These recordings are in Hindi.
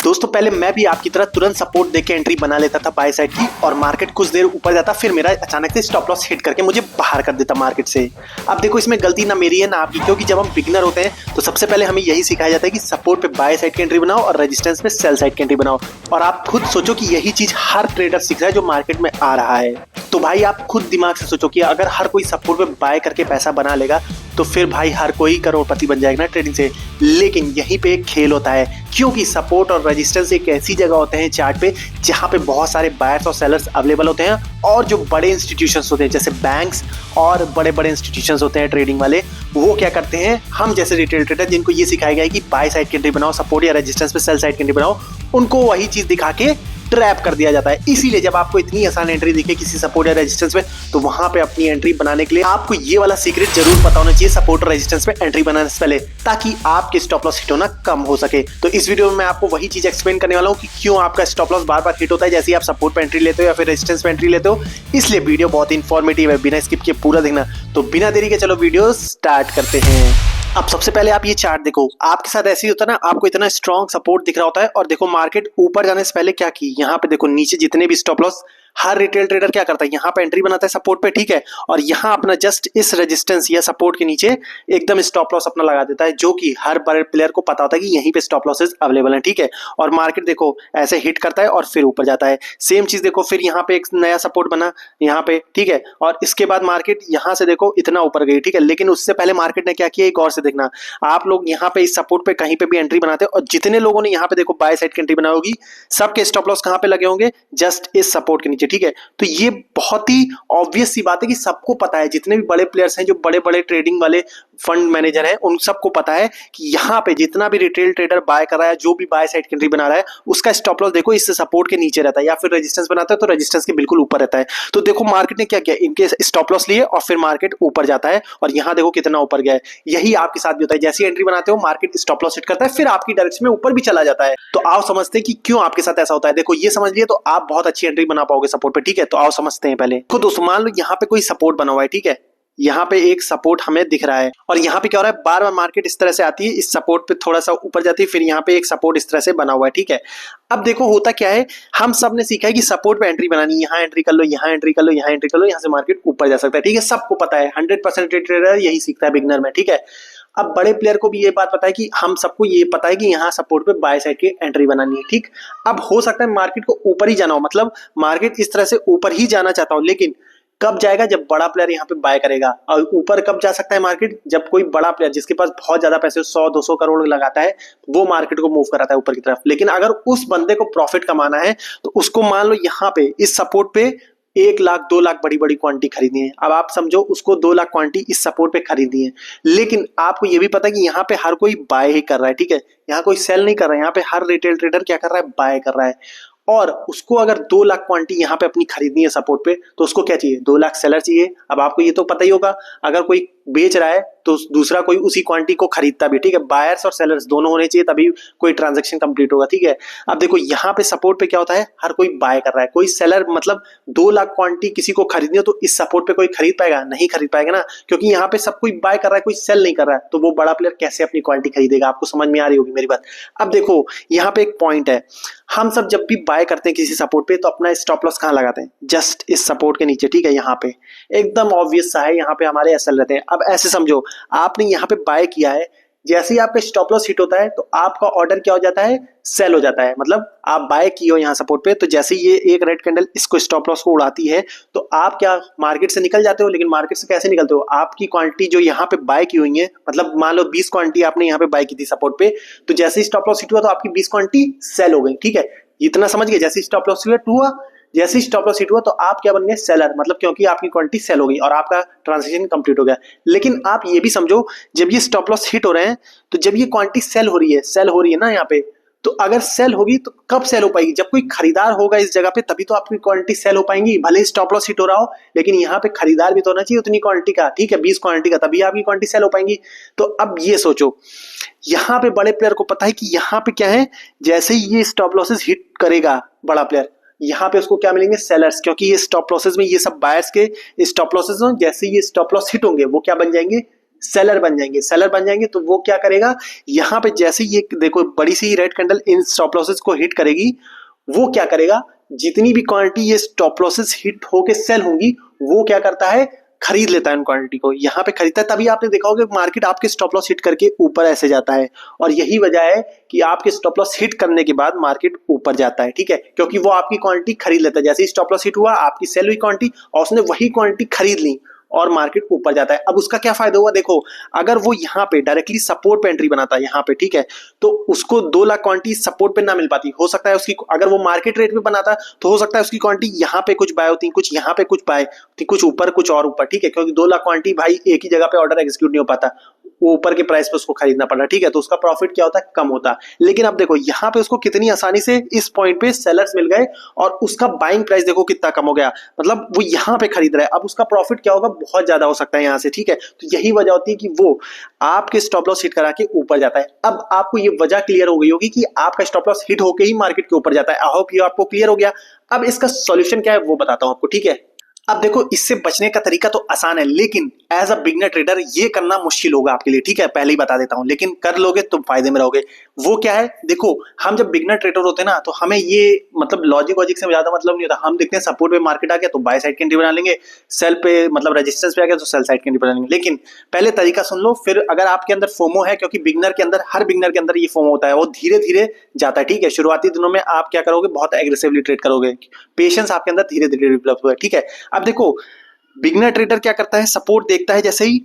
दोस्तों पहले मैं भी आपकी तरह तुरंत सपोर्ट देके एंट्री बना लेता था बाय साइड की, और मार्केट कुछ देर ऊपर जाता, फिर मेरा अचानक से स्टॉप लॉस हिट करके मुझे बाहर कर देता मार्केट से। अब देखो इसमें गलती ना मेरी है ना आपकी, क्योंकि जब हम बिगिनर होते हैं तो सबसे पहले हमें यही सिखाया जाता है कि सपोर्ट पे बाय साइड की एंट्री बनाओ और रेजिस्टेंस पे सेल साइड की एंट्री बनाओ। और आप खुद सोचो कि यही चीज हर ट्रेडर सीख रहा है जो मार्केट में आ रहा है। तो भाई आप खुद दिमाग से सोचो कि अगर हर कोई सपोर्ट पे बाय करके पैसा बना लेगा तो फिर भाई हर कोई करोड़पति बन जाएगा ना ट्रेडिंग से। लेकिन यहीं पे एक खेल होता है, क्योंकि सपोर्ट और रेजिस्टेंस एक ऐसी जगह होते हैं चार्ट पे जहां पे बहुत सारे बायर्स और सेलर्स अवेलेबल होते हैं, और जो बड़े इंस्टीट्यूशंस होते हैं जैसे बैंक्स और बड़े बड़े इंस्टीट्यूशंस होते हैं ट्रेडिंग वाले, वो क्या करते हैं, हम जैसे रिटेल ट्रेडर जिनको ये सिखाया गया है कि बाय साइड की एंट्री बनाओ, सपोर्ट या रेजिस्टेंस पे सेल साइड की एंट्री बनाओ, उनको वही चीज दिखा के ट्रैप कर दिया जाता है। इसीलिए जब आपको इतनी आसान एंट्री दिखे किसी सपोर्ट या रेजिस्टेंस पे, तो वहां पे अपनी एंट्री बनाने के लिए आपको ये वाला सीक्रेट जरूर पता होना चाहिए सपोर्ट और रेजिस्टेंस पे एंट्री बनाने से पहले, ताकि आपके स्टॉप लॉस हिट होना कम हो सके। तो इस वीडियो में मैं आपको वही चीज एक्सप्लेन करने वाला हूँ कि क्यों आपका स्टॉप लॉस बार बार हिट होता है जैसे ही आप सपोर्ट पे एंट्री लेते हो या फिर रेजिस्टेंस पे एंट्री लेते हो। इसलिए वीडियो बहुत इंफॉर्मेटिव है, बिना स्किप किए पूरा देखना। तो बिना देरी के चलो वीडियो स्टार्ट करते हैं। अब सबसे पहले आप ये चार्ट देखो, आपके साथ ऐसे ही होता है ना, आपको इतना स्ट्रॉन्ग सपोर्ट दिख रहा होता है और देखो मार्केट ऊपर जाने से पहले क्या की, यहाँ पे देखो नीचे जितने भी स्टॉप लॉस, हर रिटेल ट्रेडर क्या करता है, यहाँ पे एंट्री बनाता है सपोर्ट पे, ठीक है, और यहाँ अपना जस्ट इस रेजिस्टेंस या सपोर्ट के नीचे एकदम स्टॉप लॉस अपना लगा देता है, जो कि हर बड़े प्लेयर को पता होता है कि यहीं पे स्टॉप लॉसेस अवेलेबल हैं, ठीक है। और मार्केट देखो ऐसे हिट करता है और फिर ऊपर जाता है। सेम चीज देखो, फिर यहाँ पे एक नया सपोर्ट बना यहाँ पे, ठीक है, और इसके बाद मार्केट यहाँ से देखो इतना ऊपर गई, ठीक है। लेकिन उससे पहले मार्केट ने क्या किया, एक और से देखना, आप लोग यहाँ पे इस सपोर्ट पे कहीं पे भी एंट्री बनाते हो और जितने लोगों ने यहाँ पे देखो बाय साइड की एंट्री बनाई होगी, सबके स्टॉप लॉस कहाँ पे लगे होंगे, जस्ट इस सपोर्ट के नीचे, ठीक है। तो ये बहुत ही ऑब्वियस सी बात है कि सबको पता है, जितने भी बड़े प्लेयर्स हैं, जो बड़े बड़े ट्रेडिंग वाले फंड मैनेजर हैं, उन सबको पता है कि यहाँ पे जितना भी रिटेल ट्रेडर बाय कर रहा है, जो भी बाय साइड की एंट्री बना रहा है, उसका स्टॉप लॉस देखो इस सपोर्ट के नीचे रहता है, या फिर रेजिस्टेंस बनाता है तो रेजिस्टेंस के बिल्कुल ऊपर रहता है। तो देखो मार्केट ने क्या किया, इनके स्टॉप लॉस लिए और फिर मार्केट ऊपर जाता है, और यहाँ देखो कितना ऊपर गया है। यही आपके साथ भी होता है, जैसी एंट्री बनाते हो मार्केट स्टॉप लॉस हिट करता है, फिर आपकी डायरेक्शन में ऊपर भी चला जाता है। तो आओ समझते हैं कि क्यों आपके साथ ऐसा होता है। देखो ये समझ लिए तो आप बहुत अच्छी एंट्री बना पाओगे सपोर्ट पे, ठीक है। तो आओ समझते हैं पहले। देखो दोस्तों, मान लो यहाँ पे कोई सपोर्ट बना हुआ है, ठीक है, यहाँ पे एक सपोर्ट हमें दिख रहा है, और यहाँ पे क्या हो रहा है, बार बार मार्केट इस तरह से आती है, इस सपोर्ट पे थोड़ा सा ऊपर जाती है, फिर यहाँ पे एक सपोर्ट इस तरह से बना हुआ है, ठीक है। अब देखो होता क्या है, हम सब ने सीखा है कि सपोर्ट पे एंट्री बनानी, यहाँ एंट्री कर लो, यहाँ एंट्री कर लो, यहाँ एंट्री कर लो, यहाँ से मार्केट ऊपर जा सकता है, ठीक है, सबको पता है, 100% ट्रेडर यही सीखता है बिगनर में, ठीक है। अब बड़े प्लेयर को भी ये बात पता है कि हम सबको ये पता है कि यहाँ सपोर्ट पे बाय साइड की एंट्री बनानी है, ठीक। अब हो सकता है मार्केट को ऊपर ही जाना हो, मतलब मार्केट इस तरह से ऊपर ही जाना चाहता हो, लेकिन कब जाएगा, जब बड़ा प्लेयर यहाँ पे बाय करेगा। और ऊपर कब जा सकता है मार्केट, जब कोई बड़ा प्लेयर जिसके पास बहुत ज्यादा पैसे 100-200 करोड़ लगाता है, वो मार्केट को मूव कराता है ऊपर की तरफ। लेकिन अगर उस बंदे को प्रॉफिट कमाना है तो उसको मान लो यहाँ पे इस सपोर्ट पे 1 लाख 2 लाख बड़ी बड़ी क्वांटिटी खरीदनी है। अब आप समझो उसको 2 लाख क्वांटिटी इस सपोर्ट पे खरीदनी है, लेकिन आपको ये भी पता है कि यहाँ पे हर कोई बाय ही कर रहा है, ठीक है, यहाँ कोई सेल नहीं कर रहा है, यहाँ पे हर रिटेल ट्रेडर क्या कर रहा है, बाय कर रहा है। और उसको अगर 2 लाख क्वांटिटी यहाँ पे अपनी खरीदनी है सपोर्ट पे, तो उसको क्या चाहिए, 2 लाख सेलर चाहिए। अब आपको ये तो पता ही होगा, अगर कोई बेच रहा है तो दूसरा कोई उसी क्वांटिटी को खरीदता भी, ठीक है, बायर्स और सेलर्स दोनों होने चाहिए, तभी कोई ट्रांजैक्शन कंप्लीट होगा, ठीक है। अब देखो यहाँ पे सपोर्ट पे क्या होता है, हर कोई बाय कर रहा है, कोई सेलर, मतलब 2 लाख क्वांटिटी किसी को खरीदनी हो तो इस सपोर्ट पे कोई खरीद पाएगा, नहीं खरीद पाएगा ना, क्योंकि यहाँ पे सब कोई बाय कर रहा है, कोई सेल नहीं कर रहा है, तो वो बड़ा प्लेयर कैसे अपनी क्वांटिटी खरीदेगा। आपको समझ में आ रही होगी मेरी बात। अब देखो यहाँ पे एक पॉइंट है, हम सब जब भी बाय करते हैं किसी सपोर्ट पे तो अपना स्टॉप लॉस कहाँ लगाते हैं, जस्ट इस सपोर्ट के नीचे, ठीक है, यहाँ पे एकदम ऑब्वियस सा है, यहाँ पे हमारे एसएल रहते हैं। अब ऐसे समझो आपने यहाँ पे बाय किया है, जैसे ही आपका स्टॉप लॉस हिट होता है तो आपका ऑर्डर क्या हो जाता है, सेल हो जाता है। मतलब आप बाय किए हो यहाँ सपोर्ट पे, तो जैसे ये एक रेड कैंडल इसको स्टॉप लॉस को उड़ाती है तो आप क्या मार्केट से निकल जाते हो। लेकिन मार्केट से कैसे निकलते हो, आपकी क्वांटिटी जो यहाँ पे बाय की हुई है, मतलब मान लो 20 क्वांटिटी आपने यहाँ पे बाय की थी सपोर्ट पे, तो जैसे ही स्टॉप लॉस हिट हुआ तो आपकी 20 क्वांटिटी सेल हो गई, ठीक है, इतना समझ गए। जैसे स्टॉप लॉस हुआ, जैसे ही स्टॉप लॉस हिट हुआ तो आप क्या बन गए, सेलर, मतलब क्योंकि आपकी क्वांटिटी सेल हो गई और आपका ट्रांजैक्शन कंप्लीट हो गया। लेकिन आप ये भी समझो, जब ये स्टॉप लॉस हिट हो रहे हैं तो जब ये क्वांटिटी सेल हो रही है ना यहाँ पे, तो अगर सेल होगी तो कब सेल हो पाएगी, जब कोई खरीदार होगा इस जगह पे, तभी तो आपकी क्वांटिटी सेल हो पाएंगी। भले ही स्टॉप लॉस हिट हो रहा हो, लेकिन यहाँ पे खरीदार भी तो होना चाहिए उतनी क्वांटिटी का, ठीक है, 20 क्वांटिटी का, तभी आपकी क्वांटिटी सेल हो पाएंगी। तो अब ये सोचो, यहाँ पे बड़े प्लेयर को पता है कि यहाँ पे क्या है, जैसे ही ये स्टॉप लॉसेस हिट करेगा बड़ा प्लेयर, यहाँ पे उसको क्या मिलेंगे, सेलर्स, क्योंकि ये स्टॉप लॉसेस में ये सब बायर्स के स्टॉप लॉसेस हो, जैसे ये स्टॉप लॉस हिट होंगे वो क्या बन जाएंगे, सेलर बन जाएंगे। सेलर बन जाएंगे तो वो क्या करेगा, यहाँ पे जैसे ये देखो बड़ी सी रेड कैंडल इन स्टॉप लॉसेस को हिट करेगी, वो क्या करेगा, जितनी भी क्वांटिटी ये स्टॉप लॉसेस हिट होके सेल होंगी वो क्या करता है, खरीद लेता है उन क्वांटिटी को, यहाँ पे खरीदता है। तभी आपने देखा होगा मार्केट आपके स्टॉप लॉस हिट करके ऊपर ऐसे जाता है, और यही वजह है कि आपके स्टॉप लॉस हिट करने के बाद मार्केट ऊपर जाता है, ठीक है, क्योंकि वो आपकी क्वांटिटी खरीद लेता है। जैसे ही स्टॉप लॉस हिट हुआ, आपकी सेल हुई क्वांटिटी और उसने वही क्वांटिटी खरीद ली और मार्केट ऊपर जाता है। अब उसका क्या फायदा हुआ, देखो अगर वो यहाँ पे डायरेक्टली सपोर्ट पे एंट्री बनाता है यहाँ पे, ठीक है, तो उसको 2 लाख क्वांटिटी सपोर्ट पे ना मिल पाती, हो सकता है उसकी, अगर वो मार्केट रेट पे बनाता तो हो सकता है उसकी क्वांटिटी यहाँ पे कुछ बाय होती, कुछ यहाँ पे कुछ बाय होती, कुछ ऊपर कुछ और ऊपर, ठीक है, क्योंकि 2 लाख क्वांटिटी भाई एक ही जगह पे ऑर्डर एग्जीक्यूट नहीं हो पाता, वो ऊपर के प्राइस पे उसको खरीदना पड़ रहा है, ठीक है, तो उसका प्रॉफिट क्या होता है, कम होता है। लेकिन अब देखो यहाँ पे उसको कितनी आसानी से इस पॉइंट पे सेलर्स मिल गए और उसका बाइंग प्राइस देखो कितना कम हो गया, मतलब वो यहाँ पे खरीद रहा है, अब उसका प्रॉफिट क्या होगा, बहुत ज्यादा हो सकता है यहाँ से, ठीक है। तो यही वजह होती है कि वो आपके स्टॉप लॉस हिट करा के ऊपर जाता है। अब आपको ये वजह क्लियर हो गई होगी कि आपका स्टॉप लॉस हिट होके ही मार्केट के ऊपर जाता है। आई होप ये आपको क्लियर हो गया। अब इसका सॉल्यूशन क्या है वो बताता हूं आपको, ठीक है। अब देखो इससे बचने का तरीका तो आसान है, लेकिन एज अ बिगनर ट्रेडर ये करना मुश्किल होगा आपके लिए, ठीक है, पहले ही बता देता हूं, लेकिन कर लोगे तो फायदे में रहोगे। वो क्या है, देखो हम जब बिगनर ट्रेडर होते हैं ना, तो हमें ये मतलब लॉजिक से ज्यादा मतलब नहीं होता। हम देखते हैं सपोर्ट पे मार्केट आ गया तो बाय साइड की एंट्री बना लेंगे, सेल पे मतलब रेजिस्टेंस पे आ गया तो सेल साइड की एंट्री बना लेंगे। लेकिन पहले तरीका सुन लो, फिर अगर आपके अंदर फोमो है, क्योंकि बिगनर के अंदर, हर बिगनर के अंदर ये फोमो होता है, वो धीरे धीरे जाता है, ठीक है। शुरुआती दिनों में आप क्या करोगे, बहुत एग्रेसिवली ट्रेड करोगे, पेशेंस आपके अंदर धीरे धीरे डेवलप हुआ है, ठीक है। अब देखो बिगनर ट्रेडर क्या करता है, सपोर्ट देखता है, जैसे ही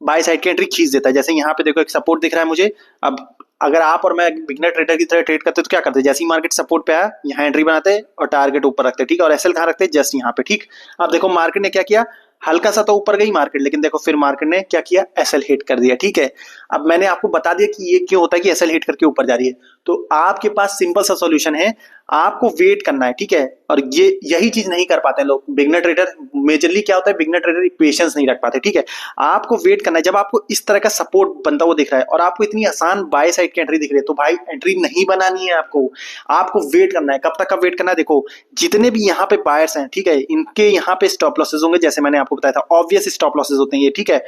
बाय साइड की एंट्री खींच देता है। जैसे यहाँ पे देखो एक सपोर्ट दिख रहा है मुझे। अब अगर आप और मैं बिगनर ट्रेडर की तरह ट्रेड करते तो क्या करते हैं, जैसे ही मार्केट सपोर्ट पे आया यहाँ एंट्री बनाते हैं और टारगेट ऊपर रखते हैं, ठीक है, और एसएल कहाँ रखते हैं, जस्ट यहाँ पे, ठीक। अब देखो मार्केट ने क्या किया, हल्का सा तो ऊपर गई मार्केट, लेकिन देखो फिर मार्केट ने क्या किया, एसएल हिट कर दिया, ठीक है। अब मैंने आपको बता दिया कि ये क्यों होता है कि एसएल हिट करके ऊपर जा रही है। तो आपके पास सिंपल सा सॉल्यूशन है, आपको वेट करना है, ठीक है। और ये यही चीज नहीं कर पाते हैं लोग, बिगनर ट्रेडर मेजरली क्या होता है, बिगनर ट्रेडर पेशेंस नहीं रख पाते, ठीक है। आपको वेट करना है, जब आपको इस तरह का सपोर्ट बनता हुआ दिख रहा है और आपको इतनी आसान बाय साइड की एंट्री दिख रही है, तो भाई एंट्री नहीं बनानी है आपको वेट करना है। कब तक का वेट करना है, देखो जितने भी यहाँ पे बायर्स हैं, ठीक है, इनके यहाँ पे स्टॉप लॉसेस होंगे, जैसे मैंने आपको बताया था, ऑब्वियस स्टॉप लॉसेस होते हैं ये, ठीक है।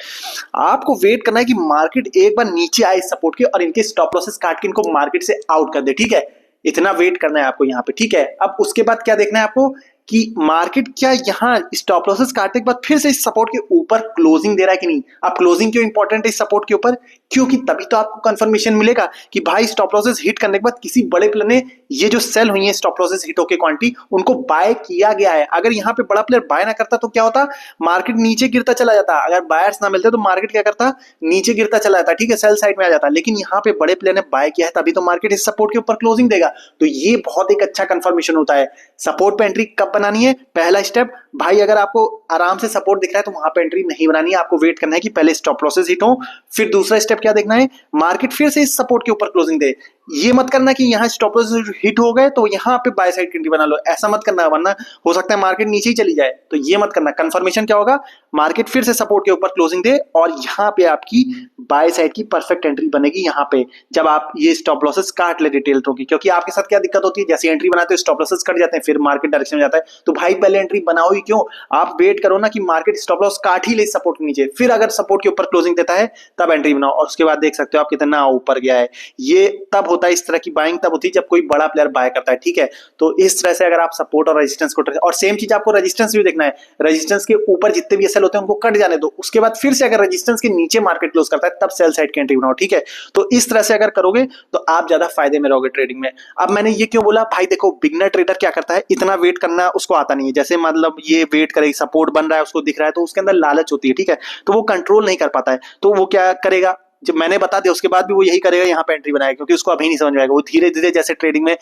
आपको वेट करना है कि मार्केट एक बार नीचे आए सपोर्ट के और इनके स्टॉप लॉसेस काट के इनको मार्केट से आउट कर दे, ठीक है। इतना वेट करना है आपको यहाँ पे, ठीक है। अब उसके बाद क्या देखना है आपको कि मार्केट क्या यहाँ स्टॉप लॉसेस काटने के बाद फिर से इस सपोर्ट के ऊपर क्लोजिंग दे रहा है कि नहीं। अब क्लोजिंग क्यों इंपॉर्टेंट है इस सपोर्ट के ऊपर, क्योंकि तभी तो आपको कंफर्मेशन मिलेगा कि भाई स्टॉप लॉसेस हिट करने के बाद किसी बड़े प्लेयर ने ये जो सेल हुई है स्टॉप लॉसेस हिट होकर क्वांटिटी, उनको बाय किया गया है। अगर यहाँ पे बड़ा प्लेयर बाय ना करता तो क्या होता, मार्केट नीचे गिरता चला जाता। अगर बायर्स ना मिलते तो मार्केट क्या करता, नीचे गिरता चला जाता, ठीक है, सेल साइड में आ जाता। लेकिन यहाँ पे बड़े प्लेयर ने बाय किया है, तभी तो मार्केट इस सपोर्ट के ऊपर क्लोजिंग देगा। तो ये बहुत एक अच्छा कंफर्मेशन होता है। सपोर्ट पे एंट्री कब बनानी है, पहला स्टेप भाई, अगर आपको आराम से सपोर्ट दिख रहा है तो वहां पे एंट्री नहीं बनानी है, आपको वेट करना है कि पहले स्टॉप लॉसेस हिट हो। फिर दूसरा स्टेप क्या देखना है, मार्केट फिर से इस सपोर्ट के ऊपर क्लोजिंग दे। ये मत करना कि यहाँ स्टॉप लॉसेस हिट हो गए तो यहाँ पे बाय साइड की एंट्री बना लो, ऐसा मत करना, वरना हो सकता है मार्केट नीचे ही चली जाए। तो ये मत करना। कंफर्मेशन क्या होगा, मार्केट फिर से सपोर्ट के ऊपर क्लोजिंग दे और यहाँ पे आपकी बाय साइड की परफेक्ट एंट्री बनेगी। यहाँ पे जब आप ये स्टॉप लॉसेस काट ले रिटेल की, क्योंकि आपके साथ क्या दिक्कत होती है, जैसे एंट्री बनाते हो स्टॉप लॉसेस कट जाते हैं, फिर मार्केट डायरेक्शन में जाता है। तो भाई पहले एंट्री बनाओ ही क्यों, आप वेट करो ना कि मार्केट स्टॉप लॉस काट ही ले सपोर्ट के नीचे, फिर अगर सपोर्ट के ऊपर क्लोजिंग देता है तब एंट्री बनाओ। और उसके बाद देख सकते हो आप कितना ऊपर गया है। ये तब होता है, इस तरह की बाइंग तब होती है जब कोई बड़ा प्लेयर बाय करता है, ठीक है। तो इस तरह से अगर आप सपोर्ट और रेजिस्टेंस को, और सेम चीज आपको रेजिस्टेंस भी देखना है, रेजिस्टेंस के ऊपर जितने भी एसएल होते हैं उनको कट जाने दो, उसके बाद फिर से अगर रेजिस्टेंस के नीचे मार्केट क्लोज करता है तब सेल साइड की एंट्री बनाओ, ठीक है। तो इस तरह से अगर करोगे तो आप ज्यादा फायदे में रहोगे ट्रेडिंग में। अब मैंने ये क्यों बोला, भाई देखो बिगनर ट्रेडर क्या करता है, इतना वेट करना उसको आता नहीं है। जैसे मतलब ये वेट करे, सपोर्ट बन रहा है उसको दिख रहा है, तो उसके अंदर लालच होती है, ठीक है, तो वो कंट्रोल नहीं कर पाता है। तो वो क्या करेगा, जब मैंने बता दिया उसके बाद भी वो यही करेगा, यहाँ पे एंट्री बनाएगा, क्योंकि उसको अभी नहीं समझ में आएगा। वो धीरे धीरे जैसे ट्रेडिंग में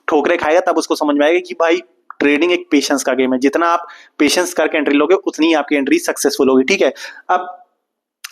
ठोकरे खाएगा तब उसको समझ में आएगा कि भाई ट्रेडिंग एक पेशेंस का गेम है, जितना आप पेशेंस करके एंट्री लोगे उतनी आपकी एंट्री सक्सेसफुल होगी, ठीक है। अब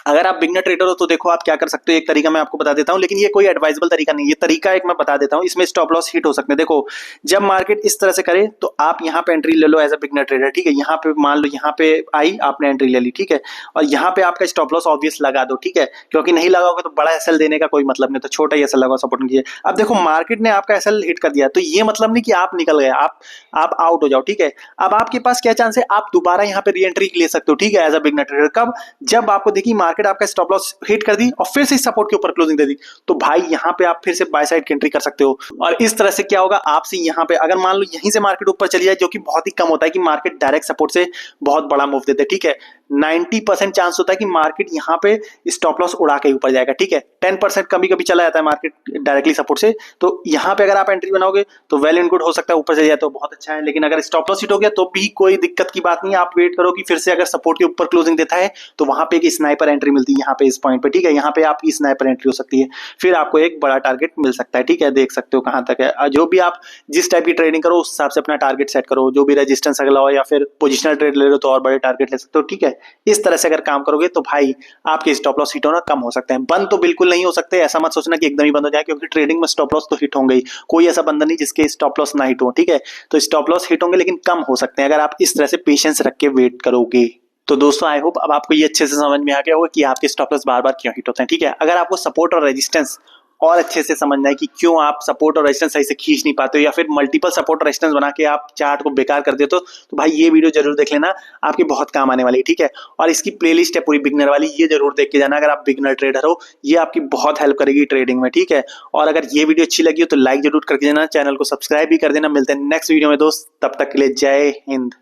अगर आप बिगनर ट्रेडर हो तो देखो आप क्या कर सकते हो, एक तरीका मैं आपको बता देता हूं, लेकिन ये कोई एडवाइजेबल तरीका नहीं है, ये तरीका एक मैं बता देता हूं, इसमें स्टॉप लॉस हिट हो सकते हैं। देखो जब मार्केट इस तरह से करे तो आप यहाँ पे एंट्री ले लो एज अ बिगनर ट्रेडर, ठीक है। यहाँ पे मान लो यहाँ पे आई, आपने एंट्री ले ली, ठीक है, और यहाँ पे आपका स्टॉप लॉस ऑब्वियस लगा दो, ठीक है, क्योंकि नहीं लगाओगे तो बड़ा एसएल देने का कोई मतलब नहीं, तो छोटा ही एसएल लगाओ, सपोर्ट कीजिए। अब देखो मार्केट ने आपका एसएल हिट कर दिया, तो ये मतलब नहीं कि आप निकल गए, आप आउट हो जाओ, ठीक है। अब आपके पास क्या चांस है, आप दोबारा यहाँ पे री एंट्री ले सकते हो, ठीक है, एज अ बिगनर ट्रेडर। कब, जब आपको देखिए मार्केट मार्केट आपका स्टॉप लॉस हिट कर दी और फिर से सपोर्ट के ऊपर क्लोजिंग दे दी, तो भाई यहाँ पे आप फिर से बाय साइड की एंट्री कर सकते हो। और इस तरह से क्या होगा, आपसे यहाँ पे अगर मान लो यहीं से मार्केट ऊपर चली जाए, जो कि बहुत ही कम होता है कि मार्केट डायरेक्ट सपोर्ट से बहुत बड़ा मूव देते हैं, ठीक है, 90% चांस होता है कि मार्केट यहाँ पे स्टॉप लॉस उड़ा के ऊपर जाएगा, ठीक है, 10% कभी कभी चला जाता है मार्केट डायरेक्टली सपोर्ट से। तो यहाँ पे अगर आप एंट्री बनाओगे तो वेल एंड गुड, हो सकता है ऊपर चले जाए तो बहुत अच्छा है, लेकिन अगर स्टॉप लॉस हिट हो गया तो भी कोई दिक्कत की बात नहीं है, आप वेट करो कि फिर से अगर सपोर्ट के ऊपर क्लोजिंग देता है तो वहां पे एक स्नाइपर एंट्री मिलती है यहाँ पे इस पॉइंट पे, ठीक है, यहाँ पे आपकी स्नाइपर एंट्री हो सकती है, फिर आपको एक बड़ा टारगेट मिल सकता है, ठीक है, देख सकते हो कहां तक है। जो भी आप जिस टाइप की ट्रेडिंग करो उस हिसाब से अपना टारगेट सेट करो, जो भी रेजिस्टेंस अगला हो, या फिर पोजिशनल ट्रेड ले लो तो और बड़े टारगेट ले सकते हो, ठीक है। इस तरह से अगर काम करोगे तो भाई आपके स्टॉप लॉस हिट होना कम हो सकते हैं, बंद तो बिल्कुल नहीं हो सकते, ऐसा मत सोचना कि एकदम ही बंद हो जाए, क्योंकि ट्रेडिंग में स्टॉप लॉस तो हिट होंगे ही, कोई ऐसा बंदा नहीं जिसके स्टॉप लॉस ना हिट हो, ठीक है। तो स्टॉप लॉस हिट होंगे लेकिन कम हो सकते हैं अगर आप इस तरह से पेशेंस रख के वेट करोगे। तो दोस्तों आई होप अब आपको ये अच्छे से समझ में आ गया होगा कि आपके स्टॉप लॉस बार बार क्यों हिट होते हैं, ठीक है। अगर आपको सपोर्ट और रेजिस्टेंस और अच्छे से समझना है कि क्यों आप सपोर्ट और रेजिस्टेंस सही से खींच नहीं पाते हो, या फिर मल्टीपल सपोर्ट और रेजिस्टेंस बना के आप चार्ट को बेकार कर देते हो, तो भाई ये वीडियो जरूर देख लेना, आपके बहुत काम आने वाली है, ठीक है। और इसकी प्लेलिस्ट है पूरी बिगनर वाली, ये जरूर देख के जाना अगर आप बिगनर ट्रेडर हो, ये आपकी बहुत हेल्प करेगी ट्रेडिंग में, ठीक है। और अगर ये वीडियो अच्छी लगी हो तो लाइक जरूर करके जाना, चैनल को सब्सक्राइब भी कर देना। मिलते हैं नेक्स्ट वीडियो में दोस्त, तब तक के लिए जय हिंद।